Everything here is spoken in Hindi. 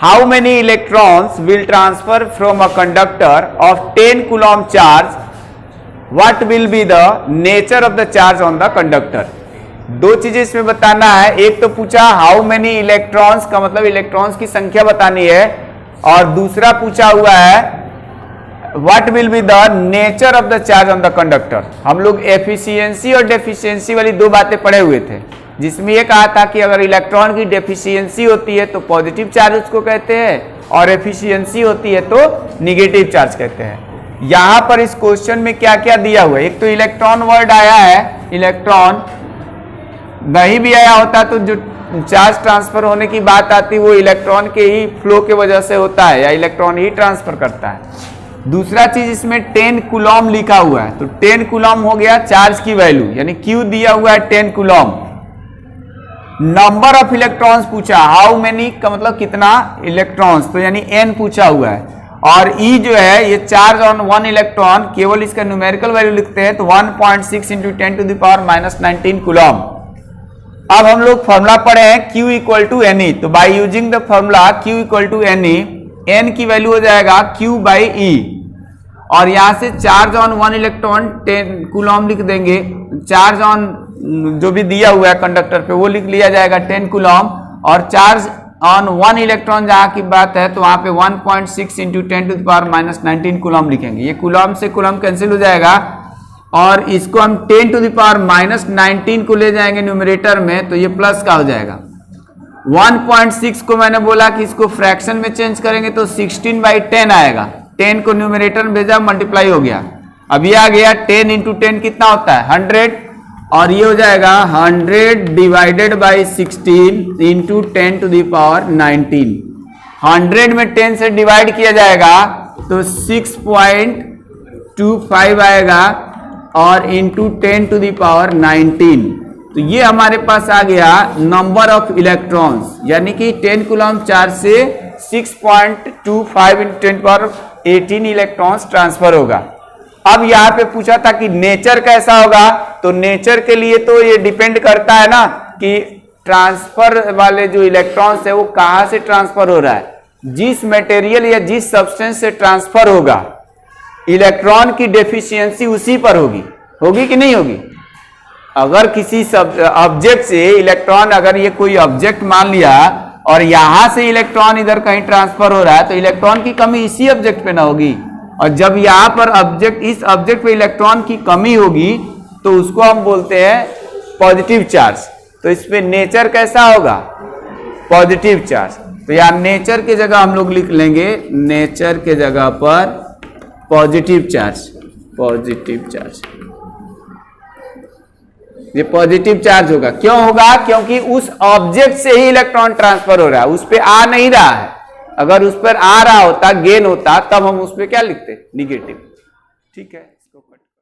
How many electrons will transfer from a conductor of 10 coulomb charge, what will be the nature of the charge on the conductor. दो चीजें इसमें बताना है, एक तो पूछा हाउ मेनी इलेक्ट्रॉन्स का मतलब इलेक्ट्रॉन्स की संख्या बतानी है, और दूसरा पूछा हुआ है what will be the nature of the charge on the conductor. हम लोग एफिशिएंसी और डेफिशिएंसी वाली दो बातें पढ़े हुए थे, जिसमें यह कहा था कि अगर इलेक्ट्रॉन की डेफिशिएंसी होती है तो पॉजिटिव चार्ज उसको कहते हैं, और एफिशिएंसी होती है तो निगेटिव चार्ज कहते हैं। यहां पर इस क्वेश्चन में क्या क्या दिया हुआ है, एक तो इलेक्ट्रॉन वर्ड आया है, इलेक्ट्रॉन नहीं भी आया होता तो जो चार्ज ट्रांसफर होने की बात आती वो इलेक्ट्रॉन के ही फ्लो के वजह से होता है, या इलेक्ट्रॉन ही ट्रांसफर करता है। दूसरा चीज इसमें 10 कूलम लिखा हुआ है, तो 10 कूलम हो गया चार्ज की वैल्यू, यानी Q दिया हुआ है 10 कूलम। नंबर ऑफ इलेक्ट्रॉन्स पूछा, हाउ मेनी का मतलब कितना इलेक्ट्रॉन्स, तो यानी N पूछा हुआ है, और E जो है ये चार्ज ऑन 1 इलेक्ट्रॉन, केवल इसका न्यूमेरिकल वैल्यू लिखते हैं तो 1.6 into 10 to the power -19 coulomb. अब हम लोग फॉर्मूला पढ़े हैं Q इक्वल टू NE, तो by using the formula Q equal to NE, N की वैल्यू हो जाएगा Q बाई E, और यहां से चार्ज ऑन 1 इलेक्ट्रॉन 10 कूलम लिख देंगे, चार्ज ऑन जो भी दिया हुआ है कंडक्टर पे वो लिख लिया जाएगा 10 कूलम, और चार्ज ऑन 1 इलेक्ट्रॉन जहां की बात है तो वहां पे 1.6 into 10 to the power -19 coulomb लिखेंगे। ये कूलम से कूलम कैंसिल हो जाएगा, और इसको हम 10 टू द पावर -19 को ले जाएंगे न्यूमरेटर में, तो ये प्लस का हो जाएगा। 1.6 को मैंने बोला कि इसको फ्रैक्शन में चेंज करेंगे तो 16/10 आएगा, 10 को न्यूमरेटर में भेजा मल्टीप्लाई हो गया, अब ये आ गया 10 इंटू 10 कितना होता है 100, और ये हो जाएगा 100 divided by 16 into 10 to the power 19। 100 में 10 से डिवाइड किया जाएगा तो 6.25 आएगा, और इंटू 10 टू द पावर 19, तो ये हमारे पास आ गया नंबर ऑफ इलेक्ट्रॉन्स, यानी कि 10 कूलम चार्ज से 6.25 इंटू 10 पावर 18 इलेक्ट्रॉन्स ट्रांसफर होगा। अब यहाँ पे पूछा था कि नेचर कैसा होगा, तो नेचर के लिए तो ये डिपेंड करता है ना कि ट्रांसफर वाले जो इलेक्ट्रॉन्स है वो कहाँ से ट्रांसफर हो रहा है, जिस मटेरियल या जिस सब्सटेंस से ट्रांसफर होगा इलेक्ट्रॉन की डेफिशिएंसी उसी पर होगी कि नहीं होगी। अगर किसी ऑब्जेक्ट से इलेक्ट्रॉन, अगर ये कोई ऑब्जेक्ट मान लिया और यहां से इलेक्ट्रॉन इधर कहीं ट्रांसफर हो रहा है तो इलेक्ट्रॉन की कमी इसी ऑब्जेक्ट पे ना होगी, और जब यहां पर इस ऑब्जेक्ट पे इलेक्ट्रॉन की कमी होगी तो उसको हम बोलते हैं पॉजिटिव चार्ज। तो इस पे नेचर कैसा होगा, पॉजिटिव चार्ज। तो यहां नेचर की जगह हम लोग लिख लेंगे, नेचर के जगह पर पॉजिटिव चार्ज, पॉजिटिव चार्ज, ये पॉजिटिव चार्ज होगा। क्यों होगा, क्योंकि उस ऑब्जेक्ट से ही इलेक्ट्रॉन ट्रांसफर हो रहा है, उस पे आ नहीं रहा है। अगर उस पर आ रहा होता, गेन होता, तब हम उस पे क्या लिखते, निगेटिव। ठीक है, इसको